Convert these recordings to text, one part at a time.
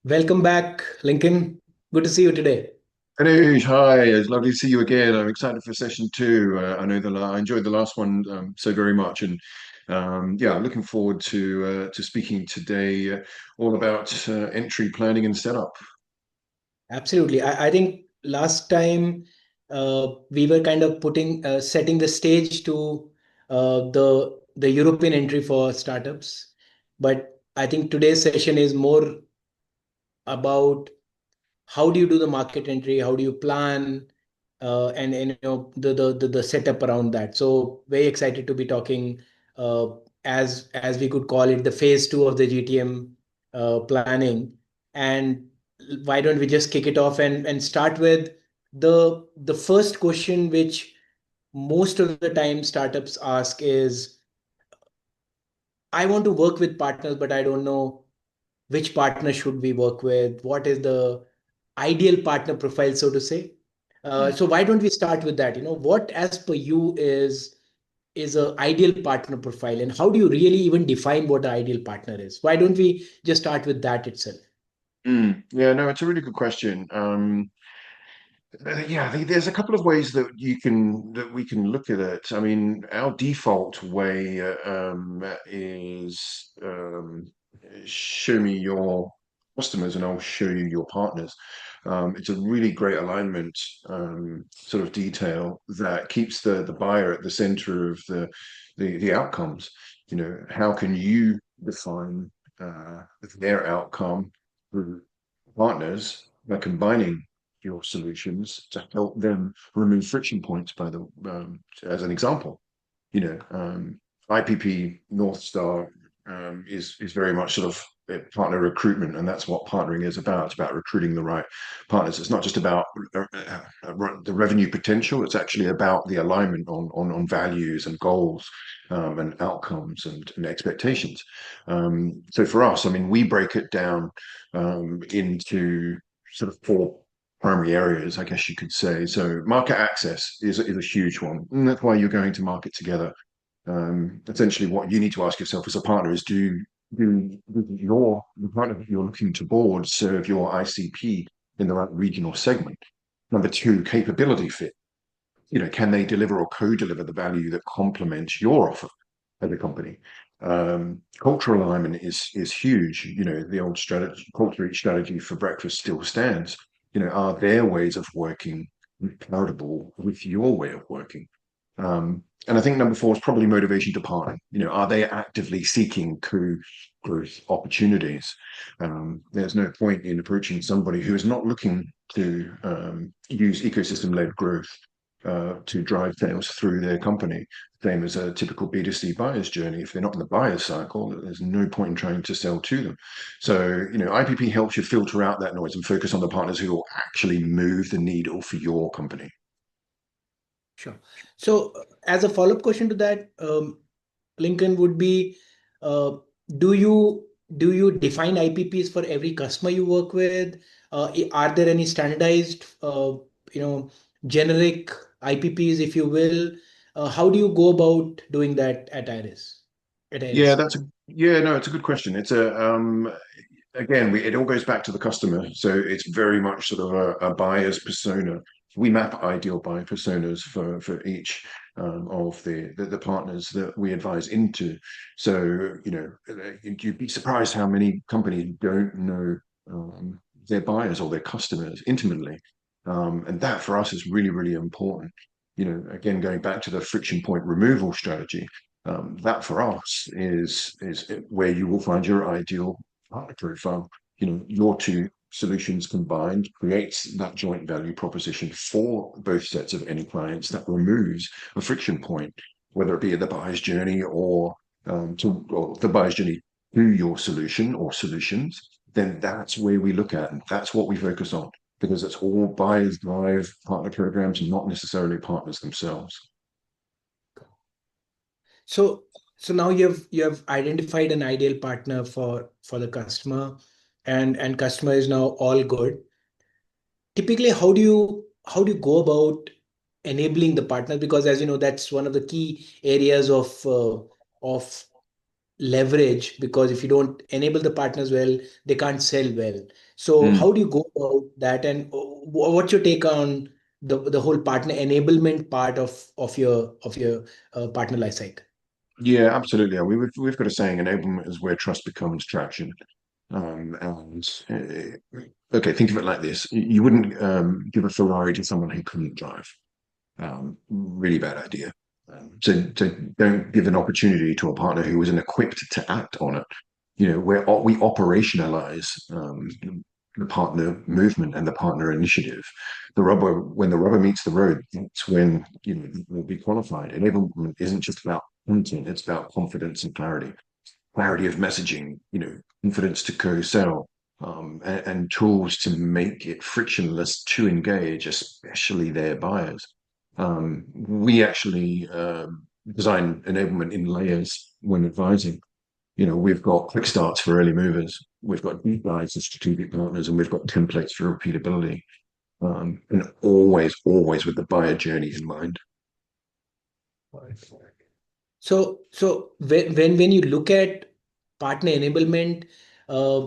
Welcome back, Lincoln. Good to see you today. Anish, hi. It's lovely to see you again. I'm excited for session two. I know I enjoyed the last one so very much, and yeah, looking forward to speaking today all about entry planning and setup. Absolutely. I think last time we were kind of setting the stage to the European entry for startups, but I think today's session is more about how do you do the market entry, how do you plan, and the setup around that. So very excited to be talking, uh, as we could call it, the phase two of the GTM planning. And why don't we just kick it off and start with the first question, which most of the time startups ask is, I want to work with partners, but I don't know which partner should we work with, what is the ideal partner profile, so to say. Mm. So why don't we start with that? What, as per you, is a ideal partner profile, and how do you really even define what the ideal partner is? Why don't we just start with that itself? Yeah, no, it's a really good question. Yeah, there's a couple of ways that we can look at it. I mean, our default way is show me your customers and I'll show you your partners. It's a really great alignment sort of detail that keeps the buyer at the center of the outcomes. You know, how can you define their outcome through partners by combining your solutions to help them remove friction points as an example. IPP North Star is very much sort of partner recruitment, and that's what partnering is about. It's about recruiting the right partners. It's not just about the revenue potential. It's actually about the alignment on values and goals and outcomes and expectations. So for us, I mean, we break it down into sort of four primary areas, I guess you could say. So market access is a huge one, and that's why you're going to market together. Essentially, what you need to ask yourself as a partner is, do the partner that you're looking to board serve your ICP in the right regional segment? Number two, capability fit. You know, can they deliver or co-deliver the value that complements your offer as a company? Cultural alignment is huge. You know, the old strategy, culture each strategy for breakfast still stands. You know, are their ways of working compatible with your way of working? And I think number four is probably motivation to partner. You know, are they actively seeking co-growth opportunities? There's no point in approaching somebody who is not looking to use ecosystem-led growth to drive sales through their company. Same as a typical B2C buyer's journey. If they're not in the buyer's cycle, there's no point in trying to sell to them. So, you know, IPP helps you filter out that noise and focus on the partners who will actually move the needle for your company. Sure. So, as a follow-up question to that, Lincoln, would be, uh, do you define IPPs for every customer you work with? Are there any standardized, you know, generic IPPs, if you will? How do you go about doing that at Iris? At Yeah, Iris? no, it's a good question. Again, it all goes back to the customer. So it's very much sort of a buyer's persona. We map ideal buyer personas for each of the partners that we advise into. So, you know, you'd be surprised how many companies don't know their buyers or their customers intimately. And that for us is really, really important. You know, again, going back to the friction point removal strategy, that for us is where you will find your ideal partner profile. You know, your two solutions combined creates that joint value proposition for both sets of end clients that removes a friction point, whether it be at the buyer's journey or the buyer's journey to your solution or solutions. Then that's where we look at, and that's what we focus on because it's all buyers drive partner programs, not necessarily partners themselves. So, now you have identified an ideal partner for the customer, and customer is now all good. Typically, how do you go about enabling the partner? Because, as you know, that's one of the key areas of leverage, because if you don't enable the partners well, they can't sell well. So Mm. how do you go about that, and what's your take on the whole partner enablement part of your partner life cycle? Yeah, absolutely. We've got a saying: enablement is where trust becomes traction. Okay, think of it like this: you wouldn't give a Ferrari to someone who couldn't drive. Really bad idea. So don't give an opportunity to a partner who isn't equipped to act on it. Where we operationalize the partner movement and the partner initiative. When the rubber meets the road, that's when we'll be qualified. Enablement isn't just about content; it's about confidence and clarity of messaging. Confidence to co-sell. And tools to make it frictionless to engage, especially their buyers. We actually design enablement in layers when advising. We've got quick starts for early movers, we've got deep dives as strategic partners, and we've got templates for repeatability. And always with the buyer journey in mind. So when you look at partner enablement, uh,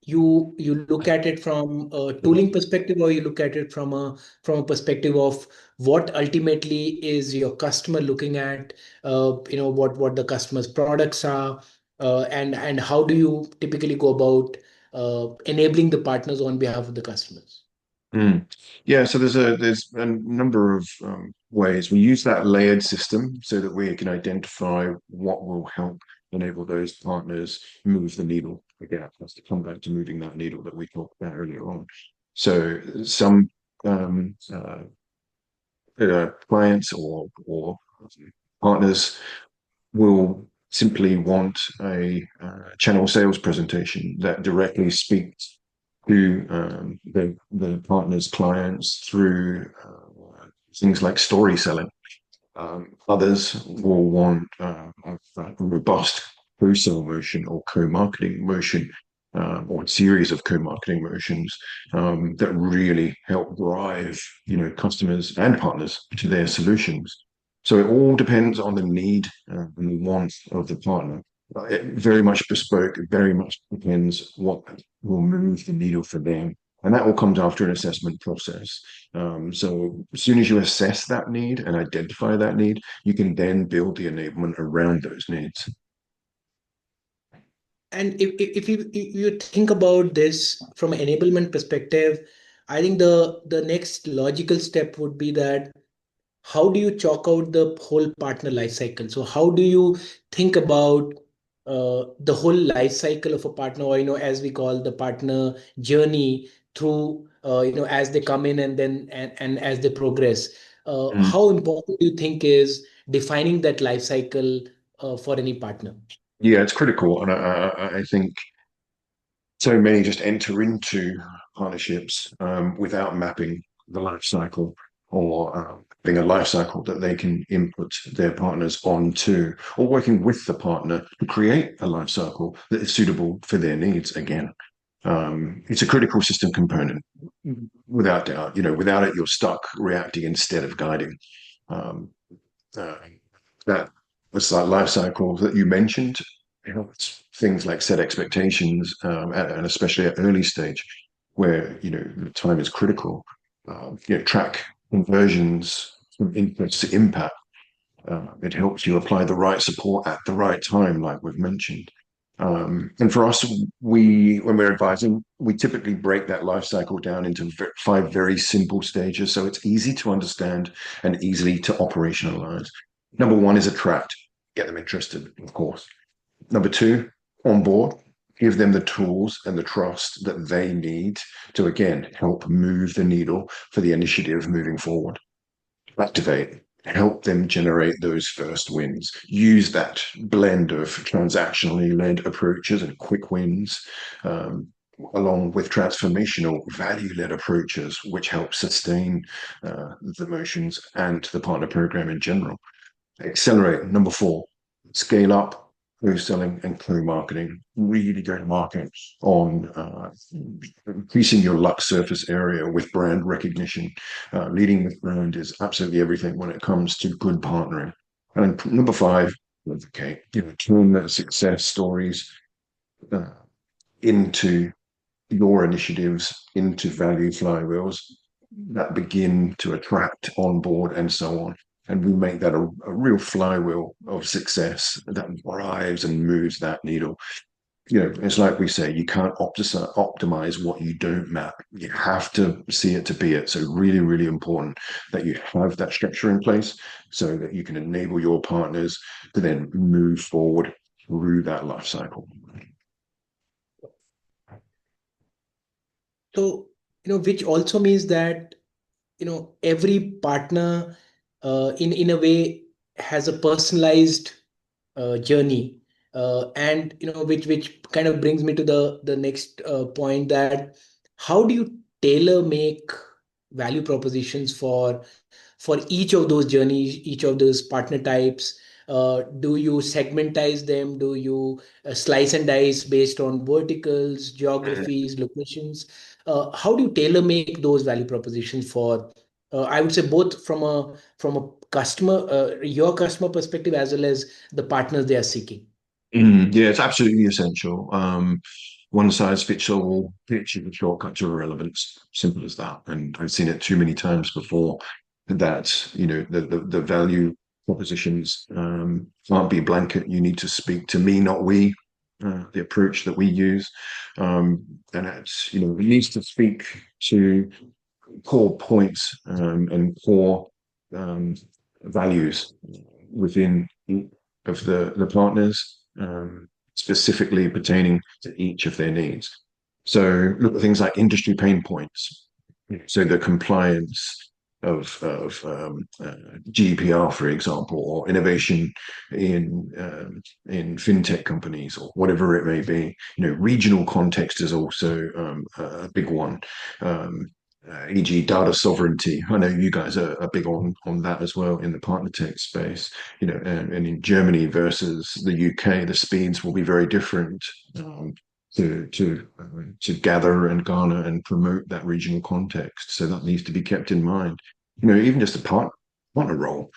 you look at it from a tooling perspective, or you look at it from a perspective of what ultimately is your customer looking at, what the customer's products are, and how do you typically go about enabling the partners on behalf of the customers? Mm. Yeah, so there's a number of ways we use that layered system so that we can identify what will help enable those partners move the needle. Again, that's to come back to moving that needle that we talked about earlier on. So some um, uh, clients or partners will simply want a channel sales presentation that directly speaks to the partner's clients through things like story selling. Others will want a robust co-sell motion or co-marketing motion, or a series of co-marketing motions that really help drive, customers and partners to their solutions. So it all depends on the need and the want of the partner. It very much bespoke. It very much depends what will move the needle for them, and that all comes after an assessment process. So as soon as you assess that need and identify that need, you can then build the enablement around those needs. And if you think about this from an enablement perspective, I think the next logical step would be that how do you chalk out the whole partner life cycle? So how do you think about the whole life cycle of a partner, or as we call the partner journey, through as they come in, and then and as they progress? Mm. How important do you think is defining that life cycle for any partner? Yeah, it's critical, and I think so many just enter into partnerships without mapping the life cycle or having a life cycle that they can input their partners onto, or working with the partner to create a life cycle that is suitable for their needs. Again, it's a critical system component, without doubt. Without it, you're stuck reacting instead of guiding. Um, uh, that was that life cycle that you mentioned. It's things like set expectations, and especially at early stage, where the time is critical. Track conversions from input to impact. It helps you apply the right support at the right time, like we've mentioned. And for us, when we're advising, we typically break that life cycle down into five very simple stages, so it's easy to understand and easily to operationalize. Number one is attract, get them interested, of course. Number two, on board, give them the tools and the trust that they need to, again, help move the needle for the initiative moving forward. Activate, help them generate those first wins. Use that blend of transactionally led approaches and quick wins, um, along with transformational value led approaches, which help sustain the motions and the partner program in general. Accelerate, number four, scale up co-selling and co-marketing. Really go to market on increasing your luck surface area with brand recognition. Leading with brand is absolutely everything when it comes to good partnering. And number five, Okay, turn that success stories uh, into your initiatives, into value flywheels that begin to attract on board and so on. And we make that a real flywheel of success that drives and moves that needle. It's like we say, you can't optimize what you don't map. You have to see it to be it. So really, really important that you have that structure in place so that you can enable your partners to then move forward through that life cycle. So, which also means that, every partner, in a way, has a personalized journey, and which kind of brings me to the next point, that how do you tailor make value propositions for each of those journeys, each of those partner types? Do you segmentize them? Do you slice and dice based on verticals, geographies, locations? How do you tailor make those value propositions for, I would say, both from a customer, your customer perspective, as well as the partners they are seeking? Yeah, it's absolutely essential. One size fits all pitch is a shortcut to irrelevance. Simple as that. And I've seen it too many times before that, the value propositions can't be blanket. You need to speak to me, not we. The approach that we use, and it needs to speak to core points and core um, values within of the partners, specifically pertaining to each of their needs. So look at things like industry pain points. So the compliance of GDPR, for example, or innovation in fintech companies, or whatever it may be. Regional context is also a big one. E.g., data sovereignty. I know you guys are big on that as well in the partner tech space. And in Germany versus the UK, the speeds will be very different. To gather and garner and promote that regional context. So that needs to be kept in mind. Even just a partner role.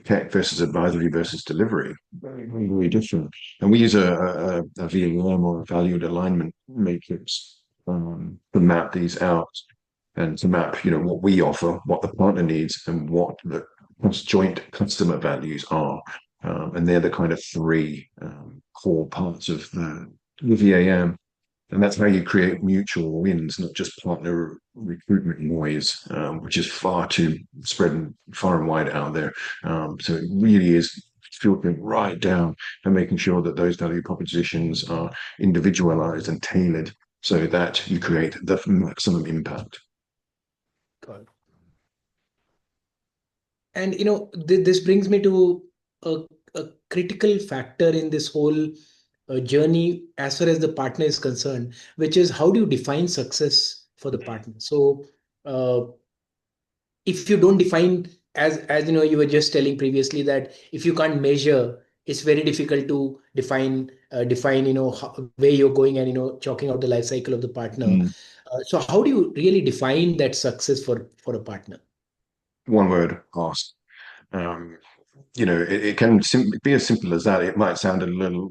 Tech versus advisory versus delivery, very, very, very different. And we use a VAM, or a valued alignment matrix, to map these out and to map, what we offer, what the partner needs, and what the joint customer values are. And they're the kind of three core parts of the VAM. And that's how you create mutual wins, not just partner recruitment noise, which is far too spread and far and wide out there. So it really is filtering right down and making sure that those value propositions are individualized and tailored so that you create the maximum impact. Got it. And this brings me to a critical factor in this whole journey as far as the partner is concerned, which is how do you define success for the partner? So, uh, if you don't define, as you were just telling previously, that if you can't measure, it's very difficult to define where you're going, and chalking out the life cycle of the partner. Mm. So how do you really define that success for a partner? One word, ask. Um, it can be as simple as that. It might sound a little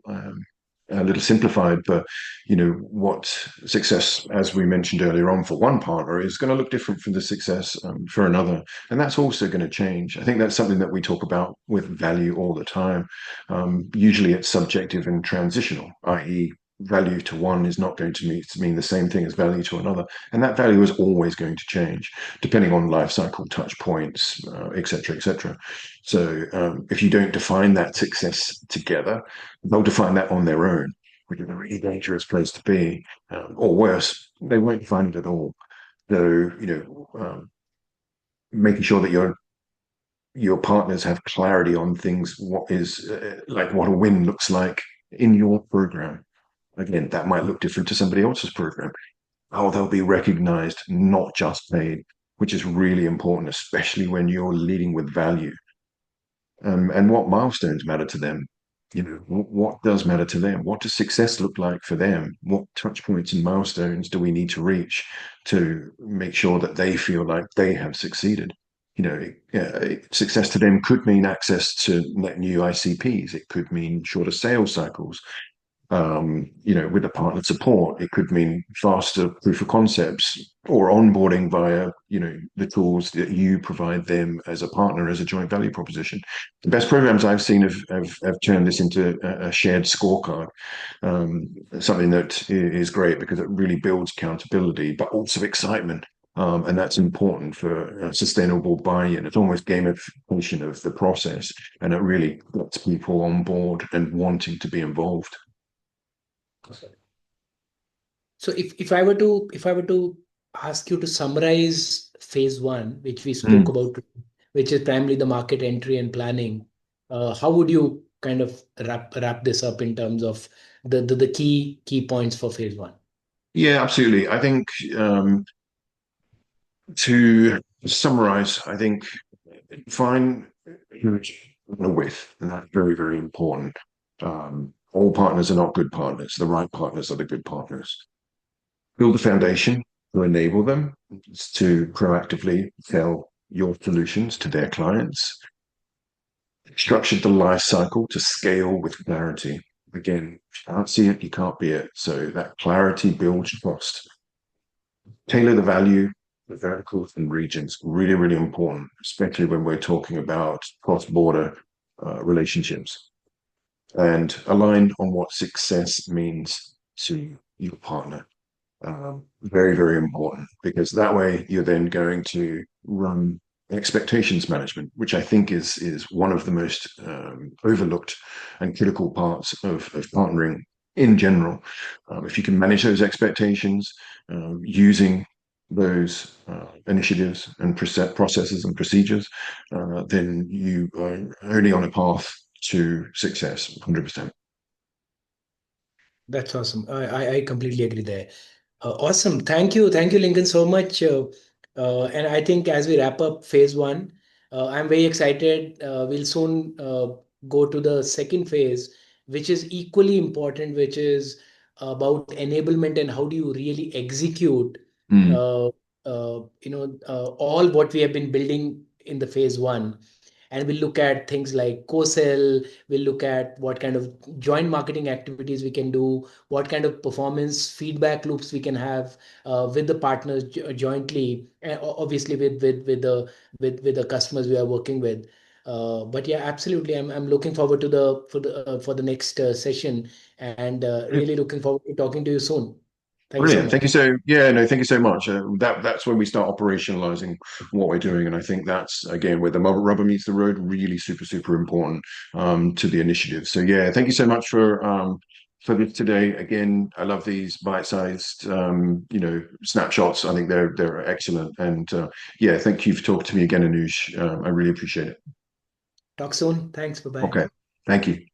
simplified, but what success, as we mentioned earlier on, for one partner is going to look different from the success for another, and that's also going to change. I think that's something that we talk about with value all the time. Usually, it's subjective and transitional, i.e., value to one is not going to mean the same thing as value to another, and that value is always going to change depending on life cycle touch points, et cetera, et cetera. So if you don't define that success together, they'll define that on their own, which is a really dangerous place to be. Or worse, they won't define it at all. So, making sure that your partners have clarity on things, what is like what a win looks like in your program. Again, that might look different to somebody else's program. How they'll be recognized, not just paid, which is really important, especially when you're leading with value. And what milestones matter to them. What does matter to them? What does success look like for them? What touch points and milestones do we need to reach to make sure that they feel like they have succeeded? success to them could mean access to net new ICPs. It could mean shorter sales cycles. With the partner support, it could mean faster proof of concepts or onboarding via, the tools that you provide them as a partner, as a joint value proposition. The best programs I've seen have turned this into a shared scorecard, something that is great because it really builds accountability, but also excitement. And that's important for sustainable buy-in. It's almost gamification of the process, and it really gets people on board and wanting to be involved. So if I were to ask you to summarize phase one, which we spoke Mm. about, which is primarily the market entry and planning, how would you kind of wrap this up in terms of the key points for phase one? Yeah, absolutely. I think to summarize, I think find who you're with, and that's very, very important. All partners are not good partners. The right partners are the good partners. Build the foundation to enable them to proactively sell your solutions to their clients. Structured the life cycle to scale with clarity. Again, if you can't see it, you can't be it. So that clarity builds trust. Tailor the value, the verticals and regions, really, really important, especially when we're talking about cross-border relationships. And align on what success means to your partner. Very, very important, because that way you're then going to run expectations management, which I think is one of the most overlooked and critical parts of partnering in general. If you can manage those expectations using those initiatives and processes and procedures, then you are only on a path to success, 100%. That's awesome. I completely agree there. Awesome. Thank you, Lincoln, so much. And I think as we wrap up phase one, I'm very excited. We'll soon go to the second phase, which is equally important, which is about enablement and how do you really execute, Mm. uh, all what we have been building in the phase one. And we'll look at things like co-sell. We'll look at what kind of joint marketing activities we can do, what kind of performance feedback loops we can have with the partners jointly, and obviously with the customers we are working with. But yeah, absolutely, I'm looking forward to the next session, and really looking forward to talking to you soon. Thank you so Brilliant. much. Thank you so, yeah, no, thank you so much. That's when we start operationalizing what we're doing. And I think that's again where the rubber meets the road, really super, super important to the initiative. So yeah, thank you so much for this today. Again, I love these bite-sized snapshots. I think they're excellent. And yeah, thank you for talking to me again, Anush. I really appreciate it. Talk soon. Thanks. Bye bye. Okay. Thank you.